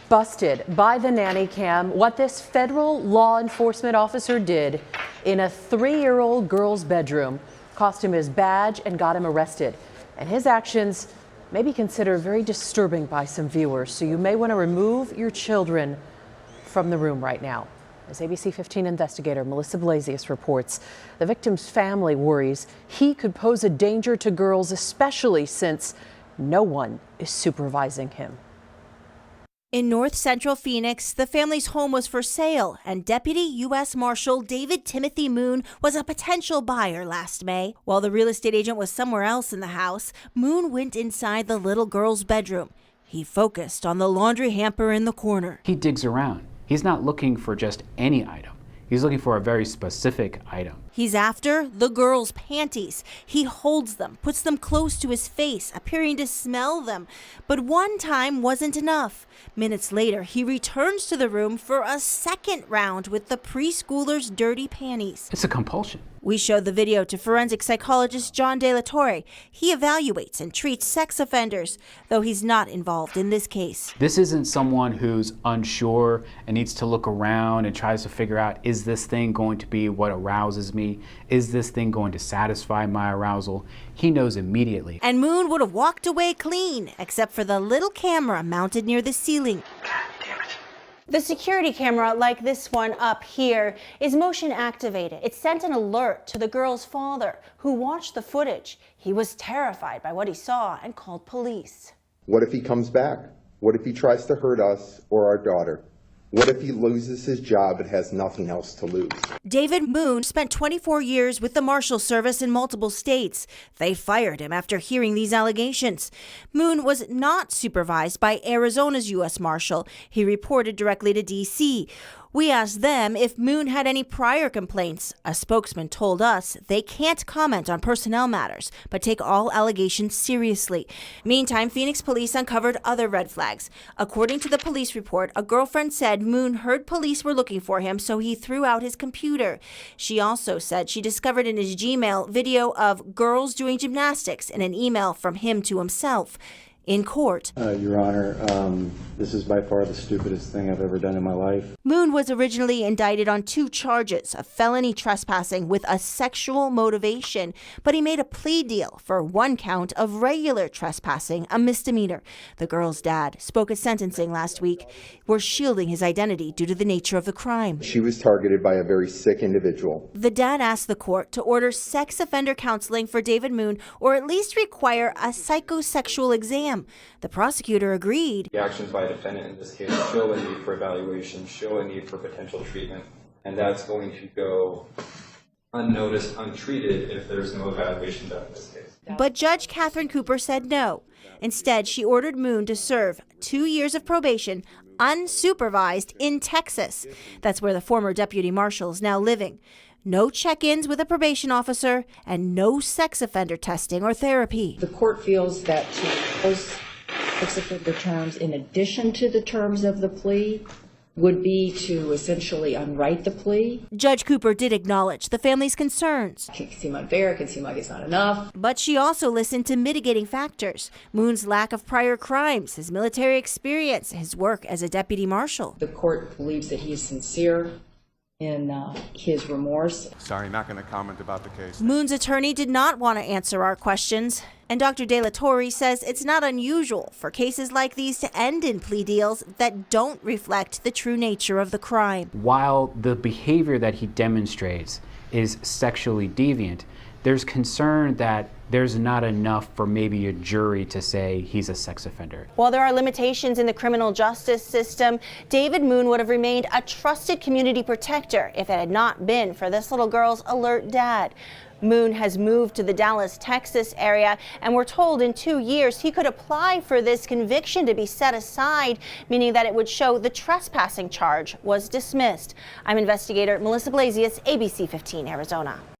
Busted by the nanny cam what this federal law enforcement officer did in a 3-year-old girl's bedroom, cost him his badge and got him arrested. And his actions may be considered very disturbing by some viewers, so you may want to remove your children from the room right now. As ABC 15 investigator Melissa Blasius reports, the victim's family worries he could pose a danger to girls, especially since no one is supervising him. In north central Phoenix, the family's home was for sale, and Deputy U.S. Marshal David Timothy Moon was a potential buyer last May. While the real estate agent was somewhere else in the house, Moon went inside the little girl's bedroom. He focused on the laundry hamper in the corner. He digs around. He's not looking for just any item. He's looking for a very specific item. He's after the girl's panties. He holds them, puts them close to his face, appearing to smell them. But one time wasn't enough. Minutes later, he returns to the room for a second round with the preschooler's dirty panties. It's a compulsion. We showed the video to forensic psychologist John De La Torre. He evaluates and treats sex offenders, though he's not involved in this case. This isn't someone who's unsure and needs to look around and tries to figure out, is this thing going to be what arouses me? Is this thing going to satisfy my arousal? He knows immediately. And Moon would have walked away clean, except for the little camera mounted near the ceiling. The security camera, like this one up here, is motion activated. It sent an alert to the girl's father, who watched the footage. He was terrified by what he saw and called police. What if he comes back? What if he tries to hurt us or our daughter? What if he loses his job and has nothing else to lose? David Moon spent 24 years with the Marshal Service in multiple states. They fired him after hearing these allegations. Moon was not supervised by Arizona's U.S. Marshal. He reported directly to D.C. We asked them if Moon had any prior complaints. A spokesman told us they can't comment on personnel matters, but take all allegations seriously. Meantime, Phoenix police uncovered other red flags. According to the police report, a girlfriend said Moon heard police were looking for him, so he threw out his computer. She also said she discovered in his Gmail video of girls doing gymnastics in an email from him to himself. In court, Your Honor, this is by far the stupidest thing I've ever done in my life. Moon was originally indicted on 2 charges of felony trespassing with a sexual motivation, but he made a plea deal for 1 count of regular trespassing, a misdemeanor. The girl's dad spoke at sentencing last week. We're shielding his identity due to the nature of the crime. She was targeted by a very sick individual. The dad asked the court to order sex offender counseling for David Moon, or at least require a psychosexual exam. The prosecutor agreed. The actions by a defendant in this case show a need for evaluation, show a need for potential treatment, and that's going to go unnoticed, untreated if there's no evaluation done in this case. But Judge Catherine Cooper said no. Instead, she ordered Moon to serve 2 years of probation unsupervised in Texas. That's where the former deputy marshal is now living. No check-ins with a probation officer and no sex offender testing or therapy. The court feels that to impose sex offender terms in addition to the terms of the plea would be to essentially unwrite the plea. Judge Cooper did acknowledge the family's concerns. It can seem unfair, it can seem like it's not enough. But she also listened to mitigating factors. Moon's lack of prior crimes, his military experience, his work as a deputy marshal. The court believes that he is sincere in his remorse. Sorry, not going to comment about the case. Moon's attorney did not want to answer our questions. And Dr. De La Torre says it's not unusual for cases like these to end in plea deals that don't reflect the true nature of the crime. While the behavior that he demonstrates is sexually deviant, there's concern that there's not enough for maybe a jury to say he's a sex offender. While there are limitations in the criminal justice system, David Moon would have remained a trusted community protector if it had not been for this little girl's alert dad. Moon has moved to the Dallas, Texas area, and we're told in 2 years he could apply for this conviction to be set aside, meaning that it would show the trespassing charge was dismissed. I'm investigator Melissa Blasius, ABC 15 Arizona.